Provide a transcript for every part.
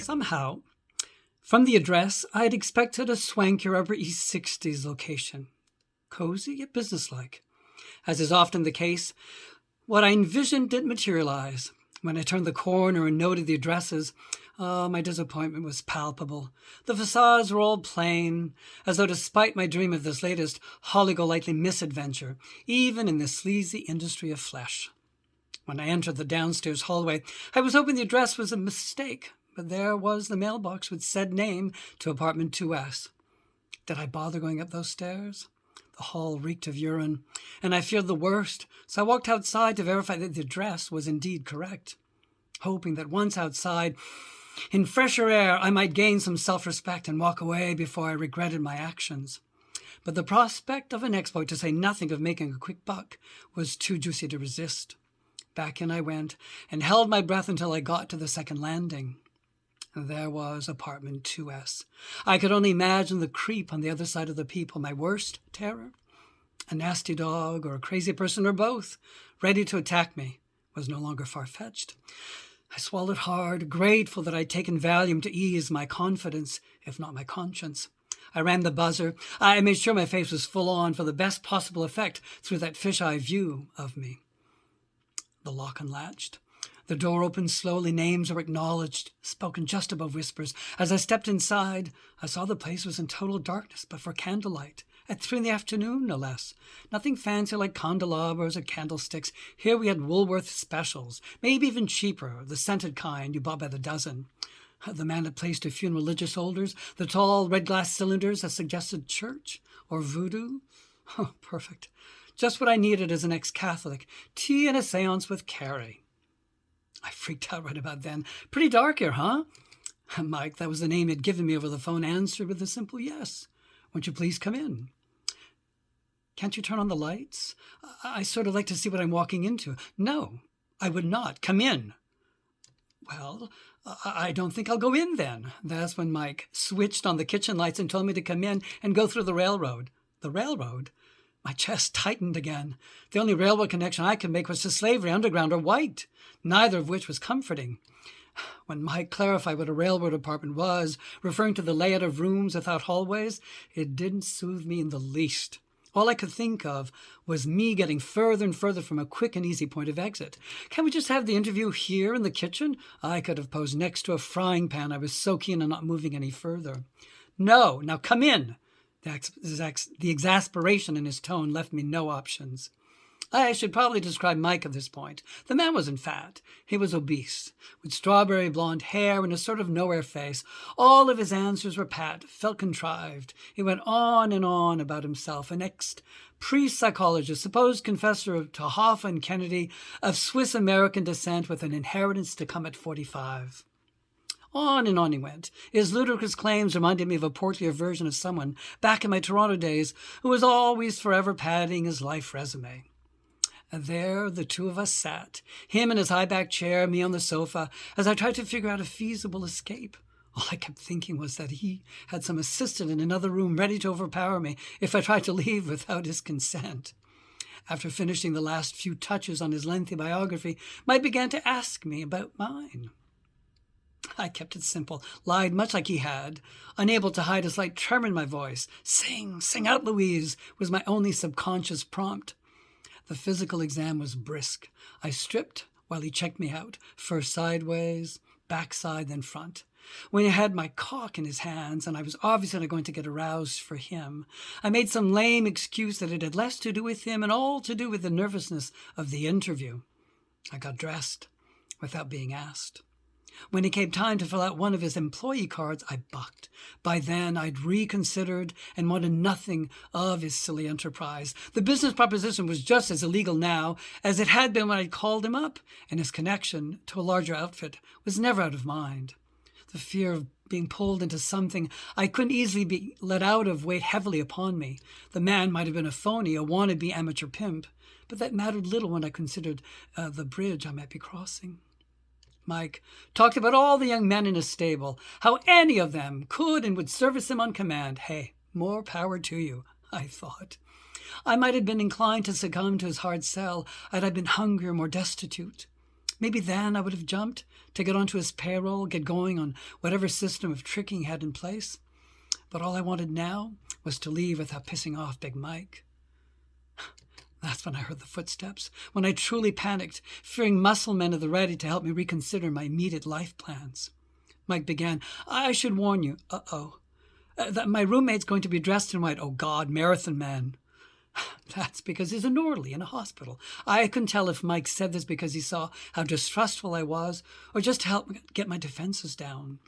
Somehow, from the address, I had expected a swankier Upper East 60s location. Cozy yet businesslike. As is often the case, what I envisioned didn't materialize. When I turned the corner and noted the addresses, my disappointment was palpable. The facades were all plain, as though despite my dream of this latest holly-golightly misadventure, even in the sleazy industry of flesh. When I entered the downstairs hallway, I was hoping the address was a mistake, but there was the mailbox with said name to apartment 2S. Did I bother going up those stairs? The hall reeked of urine, and I feared the worst, so I walked outside to verify that the address was indeed correct, hoping that once outside, in fresher air, I might gain some self-respect and walk away before I regretted my actions. But the prospect of an exploit, to say nothing of making a quick buck, was too juicy to resist. Back in I went, and held my breath until I got to the second landing. There was apartment 2S. I could only imagine the creep on the other side of the people, my worst terror. A nasty dog or a crazy person or both, ready to attack me, was no longer far-fetched. I swallowed hard, grateful that I'd taken Valium to ease my confidence, if not my conscience. I ran the buzzer. I made sure my face was full on for the best possible effect through that fisheye view of me. The lock unlatched. The door opened slowly. Names were acknowledged, spoken just above whispers. As I stepped inside, I saw the place was in total darkness, but for candlelight. At 3 p.m, no less. Nothing fancy like candelabras or candlesticks. Here we had Woolworth specials, maybe even cheaper, the scented kind you bought by the dozen. The man had placed a few in religious holders, the tall red glass cylinders that suggested church or voodoo. Oh, perfect. Just what I needed as an ex-Catholic. Tea and a seance with Carrie. I freaked out right about then. Pretty dark here, huh? Mike, that was the name he'd given me over the phone, answered with a simple yes. Won't you please come in? Can't you turn on the lights? I sort of like to see what I'm walking into. No, I would not. Come in. Well, I don't think I'll go in then. That's when Mike switched on the kitchen lights and told me to come in and go through the railroad. The railroad? My chest tightened again. The only railroad connection I could make was to slavery, underground or white, neither of which was comforting. When Mike clarified what a railroad apartment was, referring to the layout of rooms without hallways, it didn't soothe me in the least. All I could think of was me getting further and further from a quick and easy point of exit. Can't we just have the interview here in the kitchen? I could have posed next to a frying pan. I was so keen on not moving any further. No, now come in. The exasperation in his tone left me no options. I should probably describe Mike at this point. The man wasn't fat. He was obese, with strawberry blonde hair and a sort of nowhere face. All of his answers were pat, felt contrived. He went on and on about himself, an ex-priest psychologist, supposed confessor to Hoffa and Kennedy, of Swiss-American descent with an inheritance to come at 45. On and on he went. His ludicrous claims reminded me of a portlier version of someone, back in my Toronto days, who was always forever padding his life resume. And there the two of us sat, him in his high-back chair, me on the sofa, as I tried to figure out a feasible escape. All I kept thinking was that he had some assistant in another room ready to overpower me if I tried to leave without his consent. After finishing the last few touches on his lengthy biography, Mike began to ask me about mine. I kept it simple, lied much like he had, unable to hide a slight tremor in my voice. Sing out, Louise, was my only subconscious prompt. The physical exam was brisk. I stripped while he checked me out, first sideways, backside, then front. When he had my cock in his hands, and I was obviously not going to get aroused for him, I made some lame excuse that it had less to do with him and all to do with the nervousness of the interview. I got dressed without being asked. When it came time to fill out one of his employee cards, I bucked. By then, I'd reconsidered and wanted nothing of his silly enterprise. The business proposition was just as illegal now as it had been when I'd called him up, and his connection to a larger outfit was never out of mind. The fear of being pulled into something I couldn't easily be let out of weighed heavily upon me. The man might have been a phony, a wannabe amateur pimp, but that mattered little when I considered the bridge I might be crossing. Mike talked about all the young men in his stable, how any of them could and would service him on command. Hey, more power to you, I thought. I might have been inclined to succumb to his hard sell had I been hungrier, more destitute. Maybe then I would have jumped to get onto his payroll, get going on whatever system of tricking he had in place. But all I wanted now was to leave without pissing off Big Mike. That's when I heard the footsteps, when I truly panicked, fearing muscle men at the ready to help me reconsider my immediate life plans. Mike began, "I should warn you, that my roommate's going to be dressed in white. Oh, God, marathon man." That's because he's an orderly in a hospital. I couldn't tell if Mike said this because he saw how distrustful I was or just to help get my defenses down.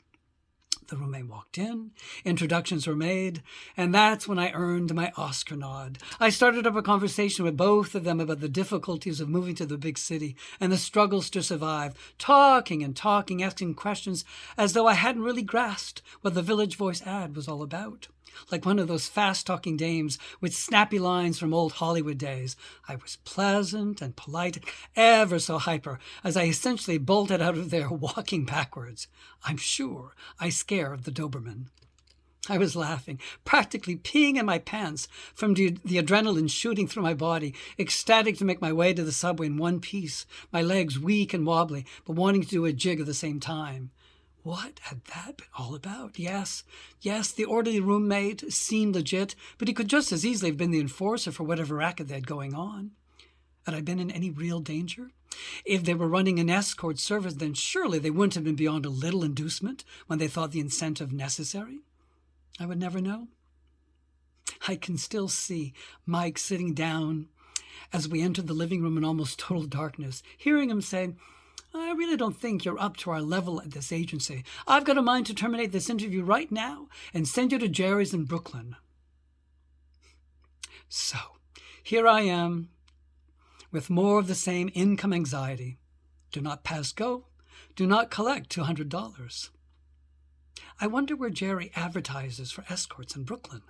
The roommate walked in, introductions were made, and that's when I earned my Oscar nod. I started up a conversation with both of them about the difficulties of moving to the big city and the struggles to survive, talking and talking, asking questions as though I hadn't really grasped what the Village Voice ad was all about. Like one of those fast-talking dames with snappy lines from old Hollywood days, I was pleasant and polite, ever so hyper, as I essentially bolted out of there walking backwards. I'm sure I scared the Doberman. I was laughing, practically peeing in my pants from the adrenaline shooting through my body, ecstatic to make my way to the subway in one piece, my legs weak and wobbly, but wanting to do a jig at the same time. What had that been all about? Yes, the orderly roommate seemed legit, but he could just as easily have been the enforcer for whatever racket they had going on. Had I been in any real danger? If they were running an escort service, then surely they wouldn't have been beyond a little inducement when they thought the incentive necessary. I would never know. I can still see Mike sitting down as we entered the living room in almost total darkness, hearing him say, "I really don't think you're up to our level at this agency. I've got a mind to terminate this interview right now and send you to Jerry's in Brooklyn." So, here I am, with more of the same income anxiety. Do not pass go. Do not collect $200. I wonder where Jerry advertises for escorts in Brooklyn.